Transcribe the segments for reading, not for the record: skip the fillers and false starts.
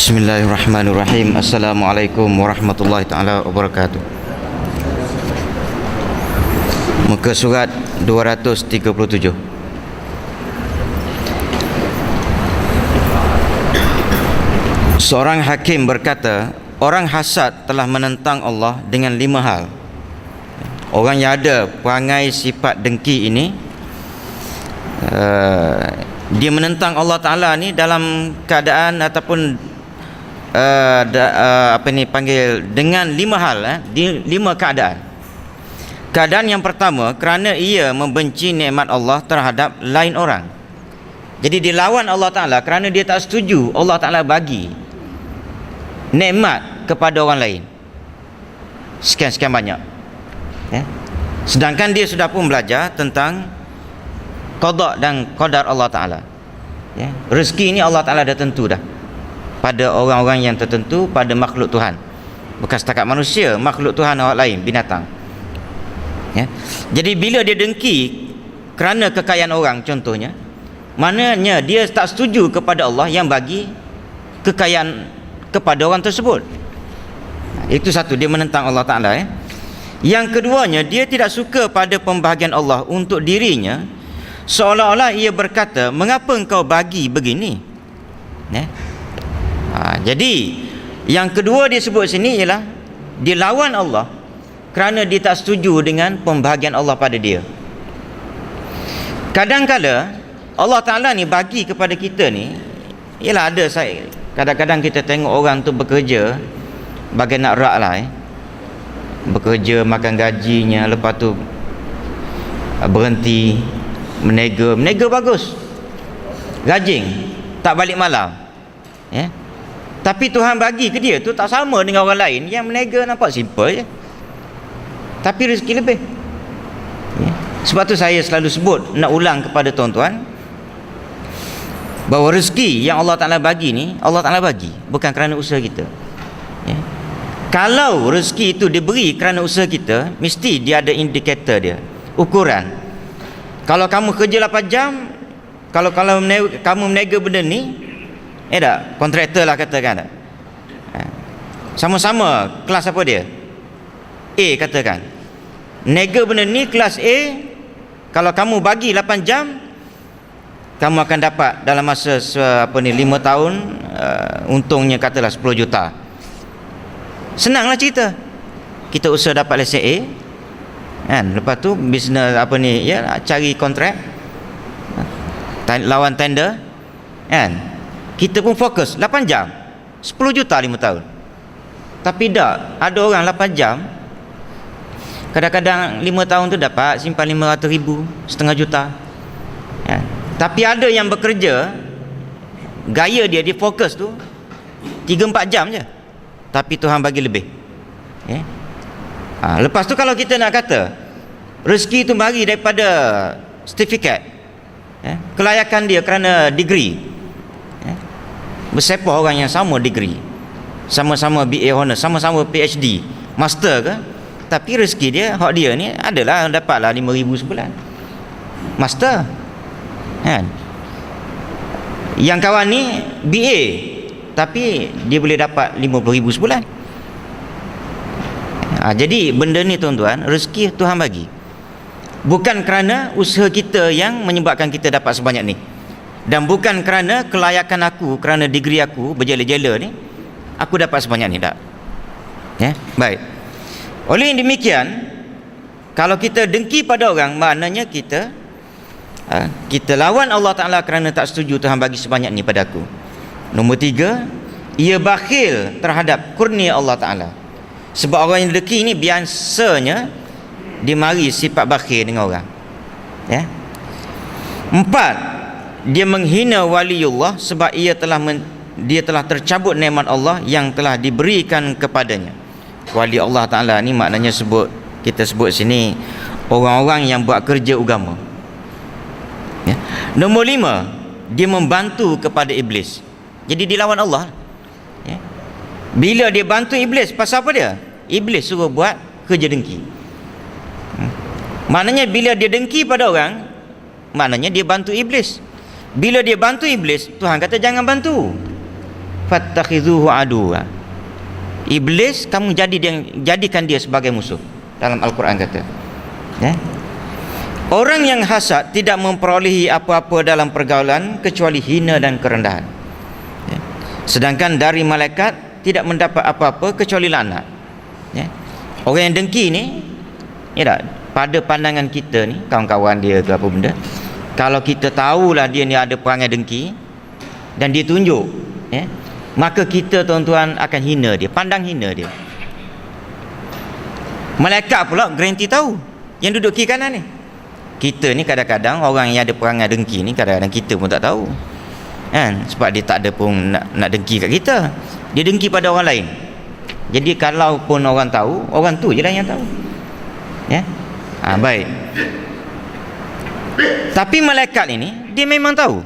Bismillahirrahmanirrahim. Assalamualaikum warahmatullahi taala wabarakatuh. Muka surat 237. Seorang hakim berkata, orang hasad telah menentang Allah dengan 5 hal. Orang yang ada perangai sifat dengki ini, dia menentang Allah Ta'ala ni dalam keadaan ataupun dengan 5 hal, di 5 keadaan. Keadaan yang pertama, kerana ia membenci nikmat Allah terhadap lain orang. Jadi dia lawan Allah Ta'ala kerana dia tak setuju Allah Ta'ala bagi nikmat kepada orang lain sekian-sekian banyak, sedangkan dia sudah pun belajar tentang qada dan qadar Allah Ta'ala. Rezeki ni Allah Ta'ala dah tentu dah pada orang-orang yang tertentu, pada makhluk Tuhan, bukan setakat manusia, makhluk Tuhan orang lain, binatang. Jadi bila dia dengki kerana kekayaan orang contohnya, maknanya dia tak setuju kepada Allah yang bagi kekayaan kepada orang tersebut. Itu satu, dia menentang Allah Ta'ala. Yang keduanya, dia tidak suka pada pembahagian Allah untuk dirinya, seolah-olah ia berkata, mengapa engkau bagi begini? Jadi yang kedua dia sebut sini ialah dia lawan Allah kerana dia tak setuju dengan pembahagian Allah pada dia. Kadang-kala Allah Ta'ala ni bagi kepada kita ni, ialah ada kadang-kadang kita tengok orang tu bekerja bagai nak rak lah, bekerja makan gajinya, lepas tu berhenti menega bagus, rajin, tak balik malam, tapi Tuhan bagi ke dia tu tak sama dengan orang lain yang menega, nampak simple je, tapi rezeki lebih. Sebab tu saya selalu sebut, nak ulang kepada tuan-tuan, bahawa rezeki yang Allah Ta'ala bagi ni, Allah Ta'ala bagi bukan kerana usaha kita. Kalau rezeki itu diberi kerana usaha kita, mesti dia ada indikator dia, ukuran. Kalau kamu kerja 8 jam, kalau kamu menega benda ni, tak, kontraktor lah katakan, sama-sama kelas apa dia, A katakan, nega benda ni kelas A, kalau kamu bagi 8 jam, kamu akan dapat dalam masa 5 tahun, untungnya katalah 10 juta. Senanglah cerita, kita usaha dapat lesen A, lepas tu bisnes cari kontrak, lawan tender, kita pun fokus 8 jam 10 juta 5 tahun. Tapi tak, ada orang 8 jam kadang-kadang 5 tahun tu dapat simpan 500,000, setengah juta. Tapi ada yang bekerja, gaya dia fokus tu 3-4 jam je, tapi Tuhan bagi lebih. Lepas tu kalau kita nak kata rezeki tu bagi daripada sertifikat, kelayakan dia kerana degree, bersepah orang yang sama degree, sama-sama BA Honours, sama-sama PhD, master ke, tapi rezeki dia, hak dia ni adalah dapatlah 5,000 sebulan master, yang kawan ni BA tapi dia boleh dapat 50,000 sebulan. Jadi benda ni tuan-tuan, rezeki Tuhan bagi bukan kerana usaha kita yang menyebabkan kita dapat sebanyak ni, dan bukan kerana kelayakan aku, kerana degree aku berjela-jela ni aku dapat sebanyak ni, tak. Baik. Oleh yang demikian, kalau kita dengki pada orang, maknanya kita lawan Allah Ta'ala kerana tak setuju Tuhan bagi sebanyak ni pada aku. Nombor 3, ia bakhil terhadap kurnia Allah Ta'ala. Sebab orang yang dengki ni biasanya dia mari sifat bakhil dengan orang. 4, dia menghina waliullah sebab dia telah tercabut nikmat Allah yang telah diberikan kepadanya. Wali Allah Ta'ala ni maknanya kita sebut sini orang-orang yang buat kerja agama. Nombor 5, dia membantu kepada iblis. Jadi dia lawan Allah. Bila dia bantu iblis, pasal apa dia? Iblis suruh buat kerja dengki. Maknanya bila dia dengki pada orang, maknanya dia bantu iblis. Bila dia bantu iblis, Tuhan kata jangan bantu. fattakhidhuhu aduwa. Iblis kamu jadikan dia sebagai musuh. Dalam Al-Quran kata, ya. Orang yang hasad tidak memperolehi apa-apa dalam pergaulan kecuali hina dan kerendahan, ya. Sedangkan dari malaikat tidak mendapat apa-apa kecuali laknat, ya. Orang yang dengki ni, ya tak, pada pandangan kita ni, kawan-kawan dia ke apa benda, kalau kita tahulah dia ni ada perangai dengki dan dia tunjuk, ya, maka kita tuan-tuan akan hina dia, pandang hina dia. Malaikat pula garanti tahu yang duduk kiri kanan ni. Kita ni kadang-kadang orang yang ada perangai dengki ni kadang-kadang kita pun tak tahu, kan? Sebab dia tak ada pun nak dengki kat kita, dia dengki pada orang lain. Jadi kalau pun orang tahu, orang tu je lah yang tahu, ya. Baik. Tapi malaikat ini dia memang tahu,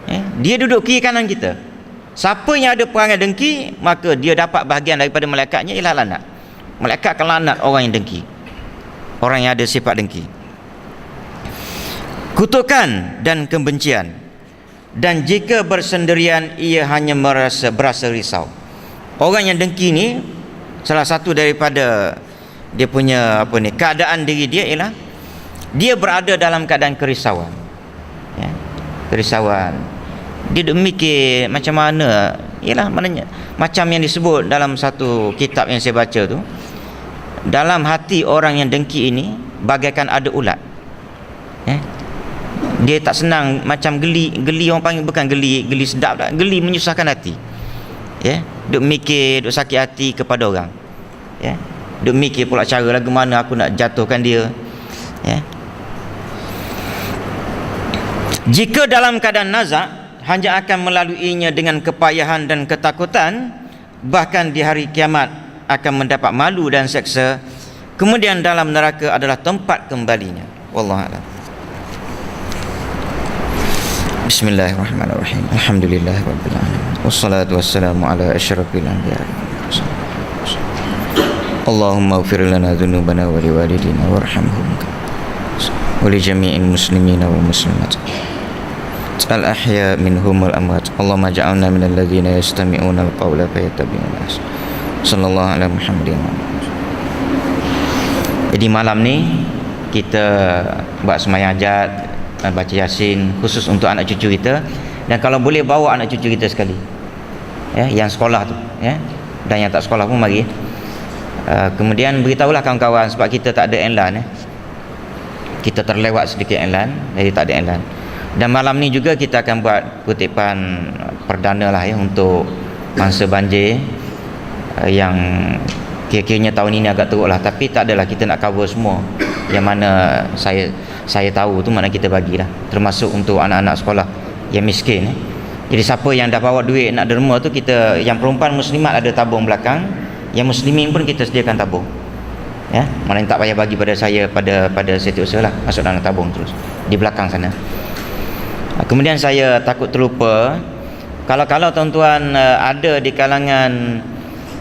ya? Dia duduk kiri kanan kita. Siapa yang ada perangai dengki, maka dia dapat bahagian daripada malaikatnya ialah laknat. Malaikat akan laknat orang yang dengki, orang yang ada sifat dengki. Kutukan dan kebencian, dan jika bersendirian ia hanya berasa risau. Orang yang dengki ni, salah satu daripada dia punya keadaan diri dia ialah dia berada dalam keadaan kerisauan, ya, kerisauan. Dia duk mikir macam mana, ialah maknanya macam yang disebut dalam satu kitab yang saya baca tu, dalam hati orang yang dengki ini bagaikan ada ulat, ya. Dia tak senang, macam geli orang panggil, bukan geli sedap tak, geli menyusahkan hati, ya. Duk mikir, duk sakit hati kepada orang, ya. Duk mikir pula cara lagu mana aku nak jatuhkan dia, ya. Jika dalam keadaan nazak, hanya akan melaluinya dengan kepayahan dan ketakutan, bahkan di hari kiamat akan mendapat malu dan seksa. Kemudian dalam neraka adalah tempat kembalinya. Wallahu a'lam. Bismillahirrahmanirrahim. Alhamdulillahirabbil alamin. Wassalatu wassalamu ala asyrafil anbiya. Allahumma ighfir lana dhunubana wa liwalidina warhamhum wa li jami'il muslimina wal muslimat al-ahya minhum wal amwat. Allahumma ja'alna minal ladzina yastami'una al-qawla fayattabi'una ahsana. Sallallahu alaihi Muhammadin. Jadi malam ni kita buat sembahyang hajat, baca Yasin khusus untuk anak cucu kita, dan kalau boleh bawa anak cucu kita sekali, ya, yang sekolah tu, ya, dan yang tak sekolah pun mari. Kemudian beritahulah kawan-kawan, sebab kita tak ada enlan, ya. Kita terlewat sedikit enlan, jadi tak ada enlan. Dan malam ni juga kita akan buat kutipan perdana lah, ya, untuk mangsa banjir, yang kira-kiranya tahun ini agak teruk lah, tapi tak adalah, kita nak cover semua yang mana saya tahu tu, mana kita bagilah, termasuk untuk anak-anak sekolah yang miskin, ya. Jadi siapa yang dah bawa duit nak derma tu, kita, yang perempuan muslimat ada tabung belakang, yang muslimin pun kita sediakan tabung, ya. Mana tak payah bagi pada saya, pada setiausaha lah, masuk dalam tabung terus di belakang sana. Kemudian saya takut terlupa, kalau tuan-tuan ada di kalangan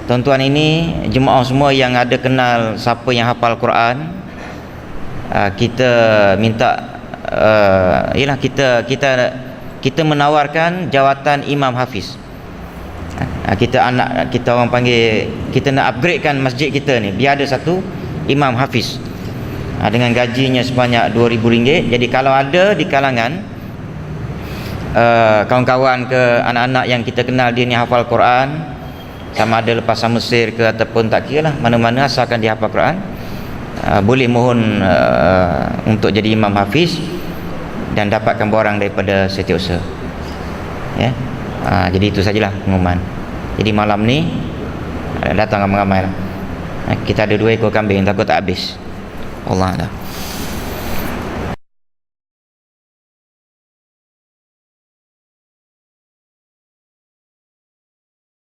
tuan-tuan ini, jemaah semua yang ada kenal siapa yang hafal Quran, kita minta, ialah kita menawarkan jawatan Imam Hafiz. Kita orang panggil, kita nak upgradekan masjid kita ni, biar ada satu Imam Hafiz, dengan gajinya sebanyak RM2,000. Jadi kalau ada di kalangan kawan-kawan ke anak-anak yang kita kenal dia ni hafal Quran, sama ada lepasan Mesir ke ataupun tak kira lah, mana-mana asalkan dia hafal Quran, boleh mohon untuk jadi Imam Hafiz dan dapatkan borang daripada setiausaha, ya. Jadi itu sajalah pengumuman. Jadi malam ni datang ramai-ramai lah. Kita ada 2 ekor kambing, takut tak habis. Allah Allah.